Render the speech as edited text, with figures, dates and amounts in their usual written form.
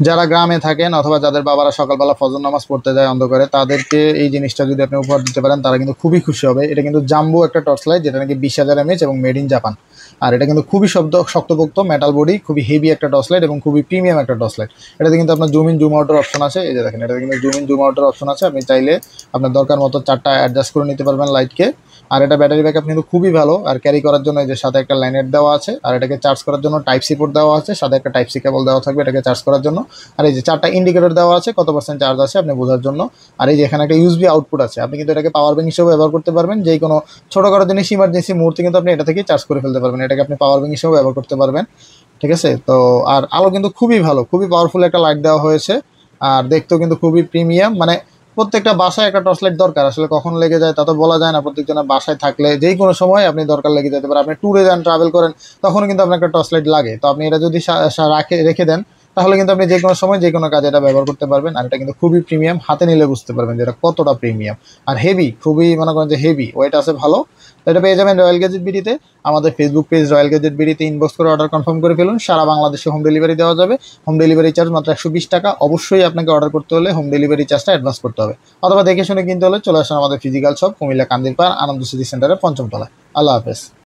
যারা গ্রামে থাকেন অথবা যাদের বাবারা সকালবেলা ফজর নামাজ পড়তে যায় অন্ধকারে, তাদেরকে এই জিনিসটা যদি আপনি উপহার দিতে পারেন তারা কিন্তু খুবই খুশি হবে। এটা কিন্তু জাম্বো একটা টর্চ লাইট, যেটা নাকি 20,000 mAh এবং মেড ইন জাপান। আর এটা কিন্তু খুবই শক্তপোক্ত মেটাল বডি, খুবই হেভি একটা টর্চ লাইট এবং খুবই প্রিমিয়াম একটা টর্চ লাইট। এটাতে কিন্তু আপনার জুম ইন জুম আউটের অপশন আছে। এই যে দেখেন, এটাতে কিন্তু জুম ইন জুম আউটের অপশন আছে। আপনি চাইলে আপনার দরকার মতো 4টা অ্যাডজাস্ট করে নিতে পারবেন লাইটকে। আর এটা ব্যাটারি ব্যাকআপ কিন্তু খুবই ভালো। আর ক্যারি করার জন্য এই যে সাথে একটা লাইনেট দেওয়া আছে, আর এটাকে চার্জ করার জন্য টাইপ সি পোর্ট দেওয়া আছে, সাথে একটা টাইপ সি কেবল দেওয়া থাকবে এটাকে চার্জ করার জন্য। আর এই যে 4টা ইন্ডিকেটর দেওয়া আছে কত পার্সেন্ট চার্জ আছে আপনি বোঝার জন্য। আর এই যে এখানে একটা ইউএসবি আউটপুট আছে, আপনি কিন্তু এটাকে পাওয়ার ব্যাংক হিসেবে ব্যবহার করতে পারবেন। যে কোনো ছোটখাটো জিনিস ইমার্জেন্সি মুহূর্তে কিন্তু আপনি এটা থেকে চার্জ করে ফেলতে পারবেন। এটাকে আপনি পাওয়ার ব্যাংক হিসেবে ব্যবহার করতে পারবেন। ঠিক আছে তো। আর আলো কিন্তু খুবই ভালো, খুবই পাওয়ারফুল একটা লাইট দেওয়া হয়েছে। আর দেখতেও কিন্তু খুবই প্রিমিয়াম। মানে প্রত্যেকটা বাসায় একটা টর্চ লাইট দরকার, আসলে কখন লেগে যায় তা তো বলা যায় না। প্রত্যেকজনের বাসায় থাকলে যেই কোনো সময় আপনি দরকার লেগে যেতে পারে। আপনি ট্যুরে যান, ট্রাভেল করেন, তখনও কিন্তু আপনার একটা টর্চ লাইট লাগে। তো আপনি এটা যদি রেখে দেন, তাহলে কিন্তু আপনি যে কোনো সময় যে কোনো কাজে এটা ব্যবহার করতে পারবেন। আর এটা কিন্তু খুবই প্রিমিয়াম, হাতে নিলে বুঝতে পারবেন যে এটা কতটা প্রিমিয়াম। আর হেভি, খুবই মনে করেন যে হেভি, ওয়েট আছে ভালো। তো এটা পেয়ে যাবেন রয়্যাল গ্যাজেট বিডিতে। আমাদের ফেসবুক পেজ রয়্যাল গ্যাজেট বিডিতে ইনবক্স করে অর্ডার কনফার্ম করে ফেলুন। সারা বাংলাদেশে হোম ডেলিভারি দেওয়া যাবে। হোম ডেলিভারি চার্জ মাত্র 120 টাকা। অবশ্যই আপনাকে অর্ডার করতে হলে হোম ডেলিভারি চার্জটা অ্যাডভান্স করতে হবে, অথবা দেখে শুনে কিনতে হলে চলে আসুন আমাদের ফিজিক্যাল শপ কুমিল্লা কান্দিরপাড় আনন্দ সিটি সেন্টারের 5ম তলায়। আল্লাহ হাফেজ।